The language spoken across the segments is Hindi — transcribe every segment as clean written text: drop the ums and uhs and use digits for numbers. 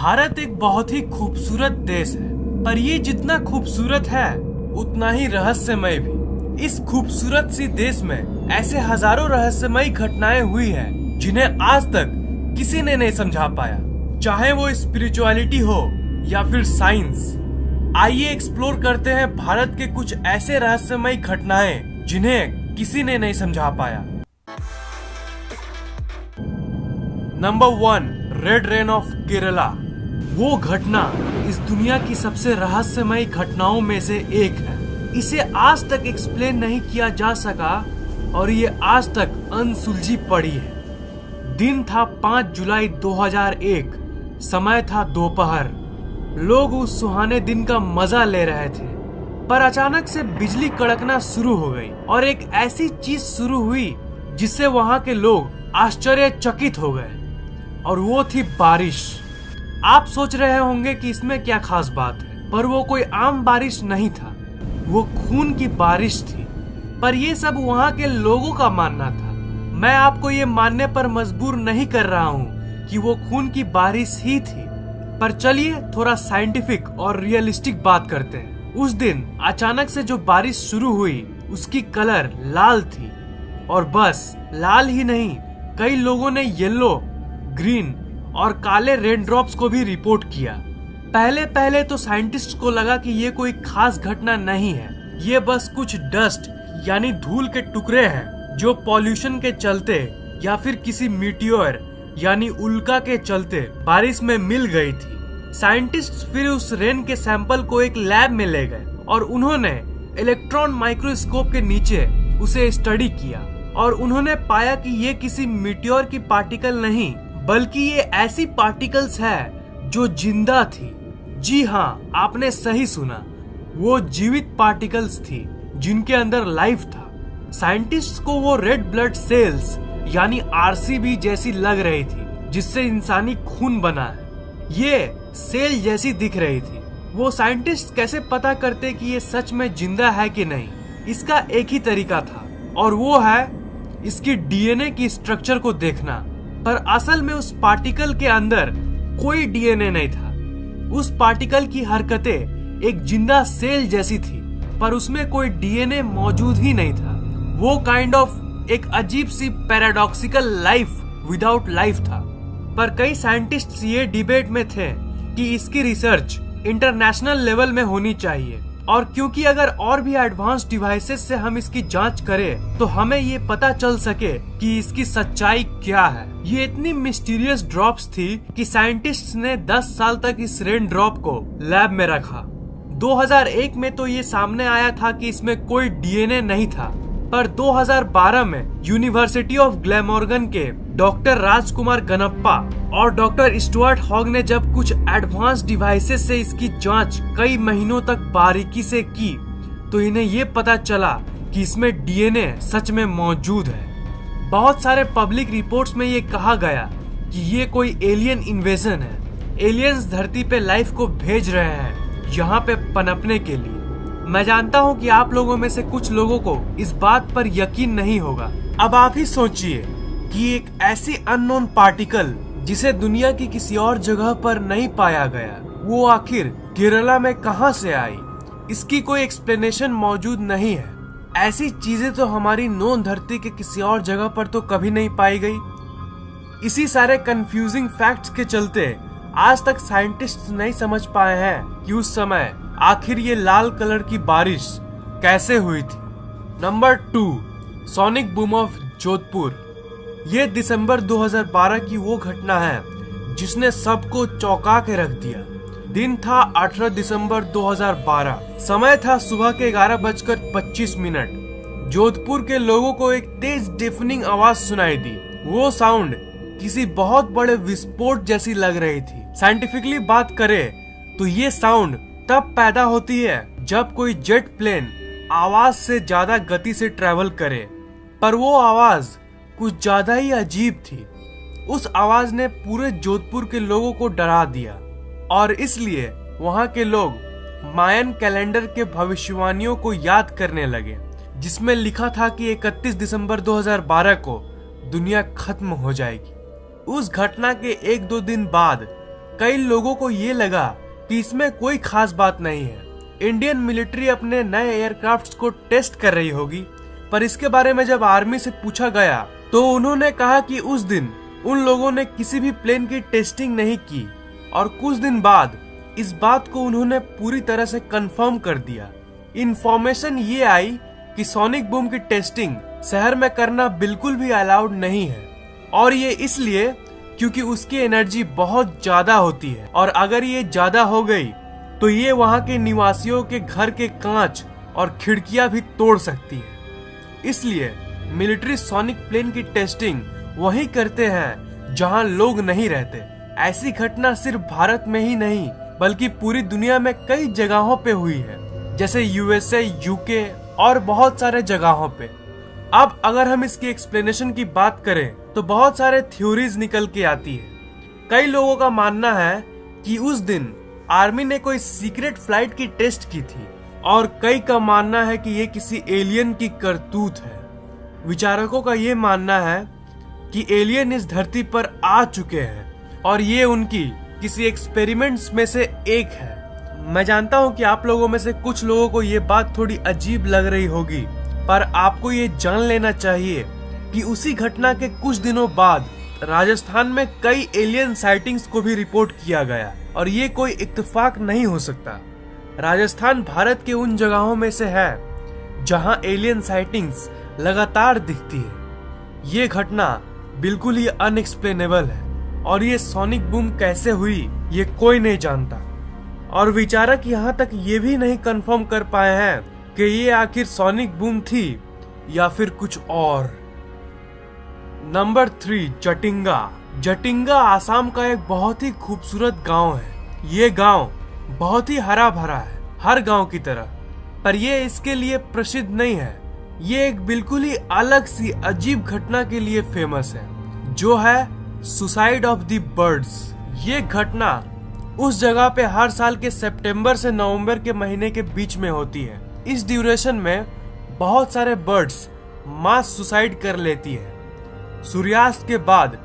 भारत एक बहुत ही खूबसूरत देश है, पर ये जितना खूबसूरत है उतना ही रहस्यमय भी। इस खूबसूरत सी देश में ऐसे हजारों रहस्यमयी घटनाएं हुई हैं जिन्हें आज तक किसी ने नहीं समझा पाया, चाहे वो स्पिरिचुअलिटी हो या फिर साइंस। आइए एक्सप्लोर करते हैं भारत के कुछ ऐसे रहस्यमयी घटनाएं जिन्हें किसी ने नहीं समझा पाया। Number 1, red rain of Kerala. वो घटना इस दुनिया की सबसे रहस्यमयी घटनाओं में से एक है। इसे आज तक एक्सप्लेन नहीं किया जा सका और ये आज तक अनसुलझी पड़ी है। दिन था 5 जुलाई 2001, समय था दोपहर। लोग उस सुहाने दिन का मजा ले रहे थे, पर अचानक से बिजली कड़कना शुरू हो गई और एक ऐसी चीज शुरू हुई जिससे वहां के लोग आश्चर्यचकित हो गए, और वो थी बारिश। आप सोच रहे होंगे कि इसमें क्या खास बात है, पर वो कोई आम बारिश नहीं था, वो खून की बारिश थी। पर ये सब वहां के लोगों का मानना था। मैं आपको ये मानने पर मजबूर नहीं कर रहा हूँ कि वो खून की बारिश ही थी, पर चलिए थोड़ा साइंटिफिक और रियलिस्टिक बात करते हैं। उस दिन अचानक से जो बारिश शुरू हुई उसकी कलर लाल थी, और बस लाल ही नहीं, कई लोगों ने येलो, ग्रीन और काले रेन ड्रॉप्स को भी रिपोर्ट किया। पहले पहले तो साइंटिस्ट को लगा कि ये कोई खास घटना नहीं है, ये बस कुछ डस्ट यानी धूल के टुकड़े हैं जो पॉल्यूशन के चलते या फिर किसी मीटियोर यानी उल्का के चलते बारिश में मिल गई थी। साइंटिस्ट फिर उस रेन के सैंपल को एक लैब में ले गए और उन्होंने इलेक्ट्रॉन माइक्रोस्कोप के नीचे उसे स्टडी किया, और उन्होंने पाया कि ये किसी मीटियोर की पार्टिकल नहीं, बल्कि ये ऐसी पार्टिकल्स है जो जिंदा थी। जी हाँ, आपने सही सुना, वो जीवित पार्टिकल्स थी जिनके अंदर लाइफ था। साइंटिस्ट्स को वो रेड ब्लड सेल्स यानी आरसीबी जैसी लग रही थी, जिससे इंसानी खून बना है। ये सेल जैसी दिख रही थी। वो साइंटिस्ट कैसे पता करते कि ये सच में जिंदा है कि नहीं? इसका एक ही तरीका था, और वो है इसकी डीएनए की स्ट्रक्चर को देखना। पर असल में उस पार्टिकल के अंदर कोई डीएनए नहीं था। उस पार्टिकल की हरकतें एक जिंदा सेल जैसी थी, पर उसमें कोई डीएनए मौजूद ही नहीं था। वो काइंड ऑफ एक अजीब सी पैराडॉक्सिकल लाइफ विदाउट लाइफ था। पर कई साइंटिस्ट्स ये डिबेट में थे कि इसकी रिसर्च इंटरनेशनल लेवल में होनी चाहिए, और क्योंकि अगर और भी एडवांस डिवाइसेस से हम इसकी जांच करें तो हमें ये पता चल सके कि इसकी सच्चाई क्या है। ये इतनी मिस्टीरियस ड्रॉप्स थी कि साइंटिस्ट्स ने 10 साल तक इस रेन ड्रॉप को लैब में रखा। 2001 में तो ये सामने आया था कि इसमें कोई डीएनए नहीं था, पर 2012 में यूनिवर्सिटी ऑफ ग्लैमॉर्गन के डॉक्टर राजकुमार गनप्पा और डॉक्टर स्टुअर्ट हॉग ने जब कुछ एडवांस डिवाइसेस से इसकी जांच कई महीनों तक बारीकी से की, तो इन्हें ये पता चला कि इसमें डीएनए सच में मौजूद है। बहुत सारे पब्लिक रिपोर्ट्स में ये कहा गया कि ये कोई एलियन इन्वेजन है। एलियंस धरती पे लाइफ को भेज रहे हैं यहाँ पे पनपने के लिए। मैं जानता हूँ कि आप लोगों में से कुछ लोगों को इस बात पर यकीन नहीं होगा। अब आप ही सोचिए कि एक ऐसी अननोन पार्टिकल जिसे दुनिया की किसी और जगह पर नहीं पाया गया, वो आखिर केरला में कहां से आई? इसकी कोई एक्सप्लेनेशन मौजूद नहीं है। ऐसी चीजें तो हमारी नोन धरती के किसी और जगह पर तो कभी नहीं पाई गई। इसी सारे कंफ्यूजिंग फैक्ट्स के चलते आज तक साइंटिस्ट नहीं समझ पाए हैं कि उस समय आखिर ये लाल कलर की बारिश कैसे हुई थी। Number 2, sonic boom of Jodhpur. ये दिसंबर 2012 की वो घटना है जिसने सबको चौंका के रख दिया। दिन था 18 दिसंबर 2012, समय था सुबह के 11:25। जोधपुर के लोगों को एक तेज डेफनिंग आवाज सुनाई दी। वो साउंड किसी बहुत बड़े विस्फोट जैसी लग रही थी। साइंटिफिकली बात करें तो ये साउंड तब पैदा होती है जब कोई जेट प्लेन आवाज से ज्यादा गति से ट्रेवल करे, पर वो आवाज कुछ ज्यादा ही अजीब थी। उस आवाज ने पूरे जोधपुर के लोगों को डरा दिया, और इसलिए वहां के लोग मायन कैलेंडर के भविष्यवाणियों को याद करने लगे, जिसमें लिखा था कि 31 दिसंबर 2012 को दुनिया खत्म हो जाएगी। उस घटना के 1-2 दिन बाद कई लोगों को ये लगा कि इसमें कोई खास बात नहीं है, इंडियन मिलिट्री अपने नए एयरक्राफ्ट्स को टेस्ट कर रही होगी। पर इसके बारे में जब आर्मी से पूछा गया तो उन्होंने कहा कि उस दिन उन लोगों ने किसी भी प्लेन की टेस्टिंग नहीं की और कुछ दिन बाद इस बात को उन्होंने पूरी तरह से कंफर्म कर दिया। इंफॉर्मेशन ये आई कि सोनिक बूम की टेस्टिंग शहर में करना बिल्कुल भी अलाउड नहीं है, और ये इसलिए क्योंकि उसकी एनर्जी बहुत ज्यादा होती है और अगर ये ज्यादा हो गई तो ये वहां के निवासियों के घर के कांच और खिड़कियां भी तोड़ सकती है। इसलिए मिलिट्री सोनिक प्लेन की टेस्टिंग वहीं करते हैं जहां लोग नहीं रहते। ऐसी घटना सिर्फ भारत में ही नहीं बल्कि पूरी दुनिया में कई जगहों पे हुई है, जैसे यूएसए, यूके और बहुत सारे जगहों पे। अब अगर हम इसकी एक्सप्लेनेशन की बात करें तो बहुत सारे थ्योरीज निकल के आती है। कई लोगों का मानना है कि उस दिन आर्मी ने कोई सीक्रेट फ्लाइट की टेस्ट की थी और कई का मानना है कि ये किसी एलियन की करतूत है। विचारकों का ये मानना है कि एलियन इस धरती पर आ चुके हैं और ये उनकी किसी एक्सपेरिमेंट्स में से एक है। मैं जानता हूँ कि आप लोगों में से कुछ लोगों को ये बात थोड़ी अजीब लग रही होगी, पर आपको ये जान लेना चाहिए कि उसी घटना के कुछ दिनों बाद राजस्थान में कई एलियन साइटिंग्स को भी रिपोर्ट किया गया और ये कोई इत्तेफाक नहीं हो सकता। राजस्थान भारत के उन जगहों में से है जहां एलियन साइटिंग्स लगातार दिखती है। ये घटना बिल्कुल ही अनएक्सप्लेनेबल है और ये सोनिक बूम कैसे हुई ये कोई नहीं जानता, और विचारक यहाँ तक ये भी नहीं कंफर्म कर पाए हैं कि ये आखिर सोनिक बूम थी या फिर कुछ और। नंबर 3, जटिंगा। जटिंगा आसाम का एक बहुत ही खूबसूरत गांव है। ये गांव बहुत ही हरा भरा है, हर गांव की तरह, पर ये इसके लिए प्रसिद्ध नहीं है। ये एक बिल्कुल ही अलग सी अजीब घटना के लिए फेमस है, जो है सुसाइड ऑफ द बर्ड्स। ये घटना उस जगह पे हर साल के सितंबर से नवंबर के महीने के बीच में होती है। इस ड्यूरेशन में बहुत सारे बर्ड्स मास सुसाइड कर लेती है। सूर्यास्त के बाद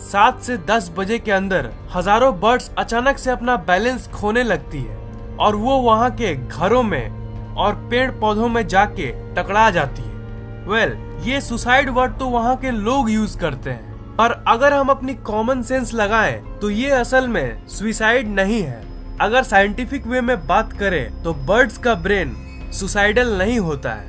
7 से 10 बजे के अंदर हजारों बर्ड्स अचानक से अपना बैलेंस खोने लगती है और वो वहां के घरों में और पेड़ पौधों में जाके टकरा जाती है। ये सुसाइड वर्ड तो वहां के लोग यूज करते हैं, पर अगर हम अपनी कॉमन सेंस लगाएं तो ये असल में सुसाइड नहीं है। अगर साइंटिफिक वे में बात करें तो बर्ड्स का ब्रेन सुसाइडल नहीं होता है।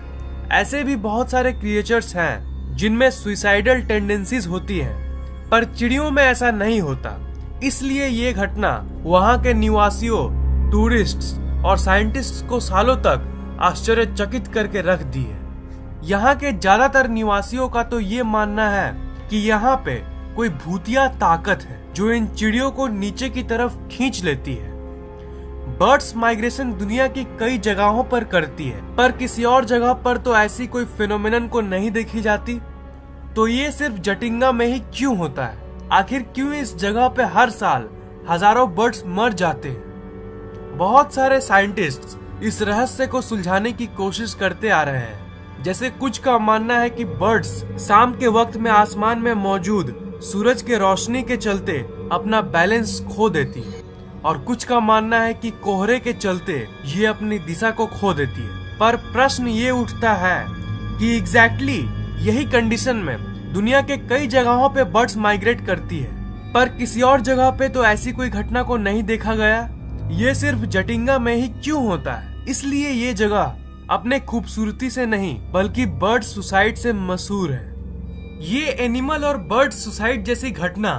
ऐसे भी बहुत सारे क्रिएचर्स हैं जिनमें सुसाइडल टेंडेंसीज होती हैं, पर चिड़ियों में ऐसा नहीं होता। इसलिए ये घटना वहां के निवासियों, टूरिस्ट्स और साइंटिस्ट्स को सालों तक आश्चर्यचकित करके रख दी है। यहाँ के ज्यादातर निवासियों का तो ये मानना है कि यहाँ पे कोई भूतिया ताकत है जो इन चिड़ियों को नीचे की तरफ खींच लेती है। बर्ड्स माइग्रेशन दुनिया की कई जगहों पर करती है, पर किसी और जगह पर तो ऐसी कोई फिनोमेनन को नहीं देखी जाती। तो ये सिर्फ जटिंगा में ही क्यों होता है? आखिर क्यों इस जगह पे हर साल हजारों बर्ड्स मर जाते हैं? बहुत सारे साइंटिस्ट्स इस रहस्य को सुलझाने की कोशिश करते आ रहे हैं। जैसे कुछ का मानना है कि बर्ड्स शाम के वक्त में आसमान में मौजूद सूरज के रोशनी के चलते अपना बैलेंस खो देती है, और कुछ का मानना है कि कोहरे के चलते ये अपनी दिशा को खो देती है। पर प्रश्न ये उठता है कि एग्जैक्टली यही कंडीशन में दुनिया के कई जगहों पे बर्ड्स माइग्रेट करती है, पर किसी और जगह पे तो ऐसी कोई घटना को नहीं देखा गया। ये सिर्फ जटिंगा में ही क्यों होता है? इसलिए ये जगह अपने खूबसूरती से नहीं बल्कि बर्ड सुसाइड से मशहूर है। ये एनिमल और बर्ड सुसाइड जैसी घटना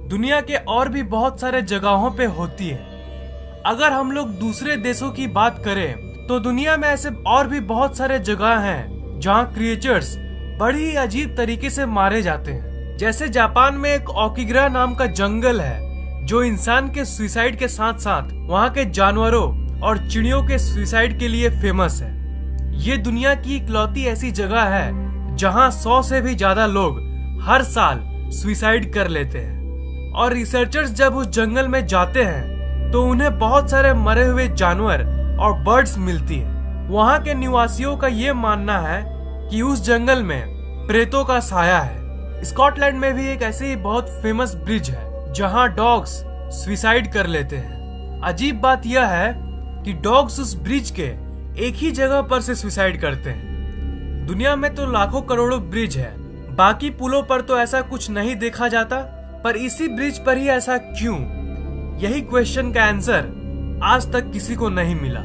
दुनिया के और भी बहुत सारे जगहों पे होती है। अगर हम लोग दूसरे देशों की बात करें तो दुनिया में ऐसे और भी बहुत सारे जगह हैं जहां क्रिएचर्स बड़ी अजीब तरीके से मारे जाते हैं। जैसे जापान में एक ओकिग्रा नाम का जंगल है जो इंसान के सुसाइड के साथ साथ वहां के जानवरों और चिड़ियों के सुसाइड के लिए फेमस है। ये दुनिया की इकलौती ऐसी जगह है जहां 100 से भी ज्यादा लोग हर साल सुसाइड कर लेते हैं, और रिसर्चर्स जब उस जंगल में जाते हैं तो उन्हें बहुत सारे मरे हुए जानवर और बर्ड्स मिलती है। वहां के निवासियों का ये मानना है कि उस जंगल में प्रेतों का साया है। स्कॉटलैंड में भी एक ऐसे ही बहुत फेमस ब्रिज है जहां डॉग्स सुसाइड कर लेते हैं। अजीब बात यह है कि डॉग्स उस ब्रिज के एक ही जगह पर से सुसाइड करते हैं। दुनिया में तो लाखों करोड़ों ब्रिज है, बाकी पुलों पर तो ऐसा कुछ नहीं देखा जाता, पर इसी ब्रिज पर ही ऐसा क्यों? यही क्वेश्चन का आंसर आज तक किसी को नहीं मिला।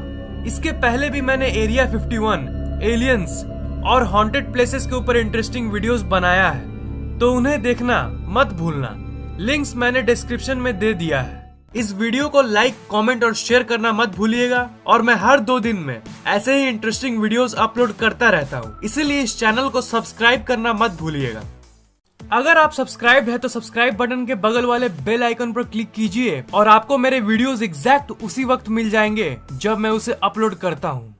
इसके पहले भी मैंने एरिया 51, एलियंस और हॉन्टेड प्लेसेस के ऊपर इंटरेस्टिंग वीडियोस बनाया है, तो उन्हें देखना मत भूलना। लिंक्स मैंने डिस्क्रिप्शन में दे दिया है। इस वीडियो को लाइक, कमेंट और शेयर करना मत भूलिएगा। और मैं हर 2 दिन में ऐसे ही इंटरेस्टिंग वीडियोस अपलोड करता रहता हूँ, इसीलिए इस चैनल को सब्सक्राइब करना मत भूलिएगा। अगर आप सब्सक्राइब है तो सब्सक्राइब बटन के बगल वाले बेल आइकन पर क्लिक कीजिए और आपको मेरे वीडियोस एग्जैक्ट उसी वक्त मिल जाएंगे जब मैं उसे अपलोड करता हूँ।